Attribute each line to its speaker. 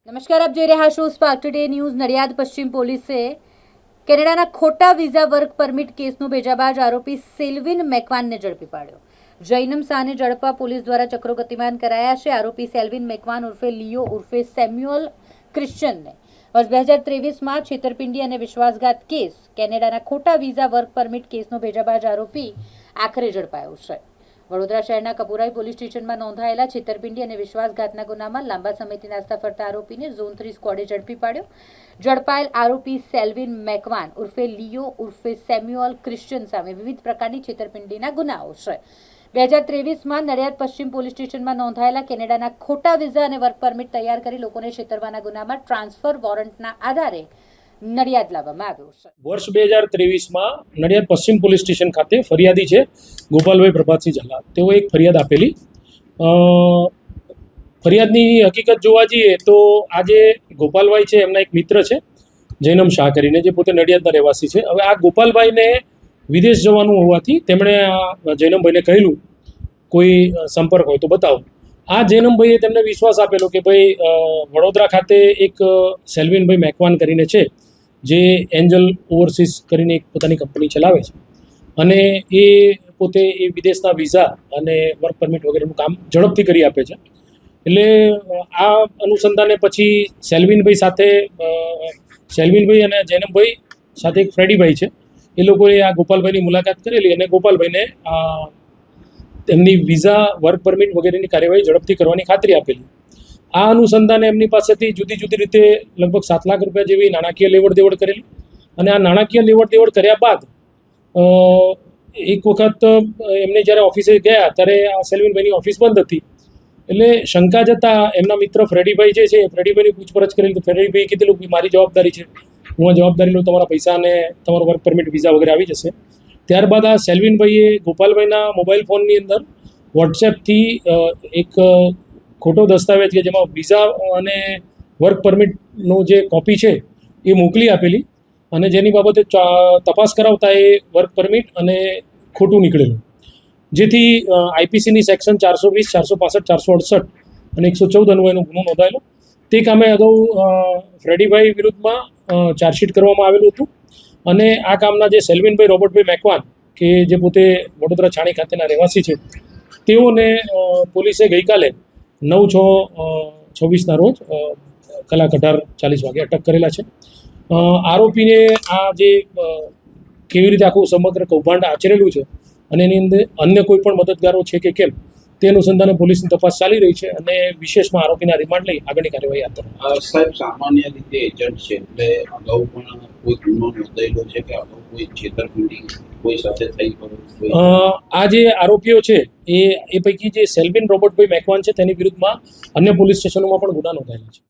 Speaker 1: નમસ્કાર, આપ જોઈ રહ્યા છો સ્પાર્ક ટુડે ન્યૂઝ. નડિયાદ પશ્ચિમ પોલીસે કેનેડાના ખોટા વિઝા વર્ક પરમિટ કેસનો ભેજાબાજ આરોપી સેલ્વિન મેકવાનને ઝડપી પાડ્યો. જૈનમ શાહને ઝડપવા પોલીસ દ્વારા ચક્રો ગતિમાન કરાયા છે. આરોપી સેલ્વિન મેકવાન ઉર્ફે લિયો ઉર્ફે સેમ્યુઅલ ક્રિશ્ચનને વર્ષ 2023માં છેતરપિંડી અને વિશ્વાસઘાત કેસ, કેનેડાના ખોટા વિઝા વર્ક પરમિટ કેસનો ભેજાબાજ આરોપી આખરે ઝડપાયો છે. વડોદરા શહેરના કપુરાઈ પોલીસ સ્ટેશનમાં નોંધાયેલા છેતરપિંડી અને વિશ્વાસઘાતના ગુનામાં લાંબા સમયથી નાસ્તા ફરતા આરોપીને ઝોન 3 સ્ક્વોડે ઝડપી પાડ્યો. ઝડપાયેલ આરોપી સેલ્વિન મેકવાન ઉર્ફે લિયો ઉર્ફે સેમ્યુઅલ ક્રિશ્ચન સામે વિવિધ પ્રકારની છેતરપિંડીના ગુનાઓ છે. 2023માં નડિયાદ પશ્ચિમ પોલીસ સ્ટેશનમાં નોંધાયેલા કેનેડાના ખોટા વિઝા અને વર્ક પરમિટ તૈયાર કરી લોકોને છેતરવાના ગુનામાં ટ્રાન્સફર વોરંટના આધારે નડિયાદ લાવવામાં આવ્યો છે.
Speaker 2: વર્ષ 2023માં નડિયાદ પશ્ચિમ પોલીસ સ્ટેશન ખાતે ફરિયાદી છે ગોપાલભાઈ પ્રભાતસિંહ ઝાલા. તેઓ એક ફરિયાદ આપેલી. ફરિયાદની હકીકત જોવા જઈએ તો આજે ગોપાલભાઈ છે, એમના એક મિત્ર છે જૈનમ શાહ કરીને, જે પોતે નડિયાદના રહેવાસી છે. હવે આ ગોપાલભાઈને વિદેશ જવાનું હોવાથી તેમણે આ જૈનમભાઈને કહેલું કોઈ સંપર્ક હોય તો બતાવો. આ જૈનમભાઈએ તેમને વિશ્વાસ આપેલો કે ભાઈ વડોદરા ખાતે એક સેલ્વિનભાઈ મેકવાન કરીને છે, જે એન્જલ ઓવરસીઝ કરીને એક પોતાની કંપની ચલાવે છે અને એ પોતે એ વિદેશના વિઝા અને વર્ક પરમિટ વગેરેનું કામ ઝડપથી કરી આપે છે. એટલે આ અનુસંધાને પછી સેલ્વિનભાઈ અને જૈનમભાઈ સાથે એક ફ્રેડીભાઈ છે, એ લોકોએ આ ગોપાલભાઈની મુલાકાત કરેલી અને ગોપાલભાઈને તેમની વિઝા વર્ક પરમિટ વગેરેની કાર્યવાહી ઝડપથી કરવાની ખાતરી આપેલી. આ અનુસંધાને એમની પાસેથી જુદી જુદી રીતે લગભગ 7 લાખ રૂપિયા જેવી નાણાકીય લેવડ દેવડ કરેલી. અને આ નાણાકીય લેવડ દેવડ કર્યા બાદ એક વખત એમને જ્યારે ઓફિસે ગયા ત્યારે આ સેલ્વિનભાઈની ઓફિસ બંધ હતી. એટલે શંકા જતાં એમના મિત્ર ફ્રેડીભાઈ જે છે, ફ્રેડીભાઈની પૂછપરછ કરેલી. તો ફ્રેડીભાઈએ કીધેલું કે મારી જવાબદારી છે, હું આ જવાબદારી લઉં, તમારા પૈસા અને તમારો વર્ક પરમિટ વિઝા વગેરે આવી જશે. ત્યારબાદ આ સેલ્વિનભાઈએ ગોપાલભાઈના મોબાઈલ ફોનની અંદર વોટ્સએપથી એક ખોટો દસ્તાવેજ કે જેમાં વિઝા અને વર્ક પરમિટનો જે કોપી છે એ મોકલી આપેલી અને જેની બાબતે તપાસ કરાવતા એ વર્ક પરમિટ અને ખોટું નીકળેલું, જેથી આઈપીસીની સેક્શન 420, 465, 468 અને 114 અન્વયનો ગુનો નોંધાયેલો. તે કામે અગાઉ ફ્રેડીભાઈ વિરુદ્ધમાં ચાર્જશીટ કરવામાં આવેલું હતું અને આ કામના જે સેલ્વિનભાઈ રોબર્ટભાઈ મેકવાન કે જે પોતે વડોદરા છાણી ખાતેના રહેવાસી છે, તેઓને પોલીસે ગઈકાલે 9/6/26ના રોજ કલાક 18:40 વાગે અટક કરેલા છે. આરોપીને આ જે કેવી રીતે આખું સમગ્ર કૌભાંડ આચરેલું છે અને એની અંદર અન્ય કોઈ પણ મદદગારો છે કે કેમ, તે અનુસંધાને પોલીસની તપાસ ચાલી રહી છે અને વિશેષમાં આરોપીના રિમાન્ડ લઈ આગળની કાર્યવાહી હાથ ધરવામાં.
Speaker 3: સાહેબ, સામાન્ય રીતે એજન્ટ છે એટલે અગાઉ પણ કોઈ ગુનો નોંધાયેલો છે કે અગાઉ કોઈ છેતરપિંડી કોઈ સાથે થઈ હોય?
Speaker 2: આ જે આરોપીઓ છે એ પૈકી જે સેલ્વિન રોબર્ટભાઈ મેકવાન છે તેની વિરુદ્ધમાં અન્ય પોલીસ સ્ટેશનોમાં પણ ગુના નોંધાયેલા છે.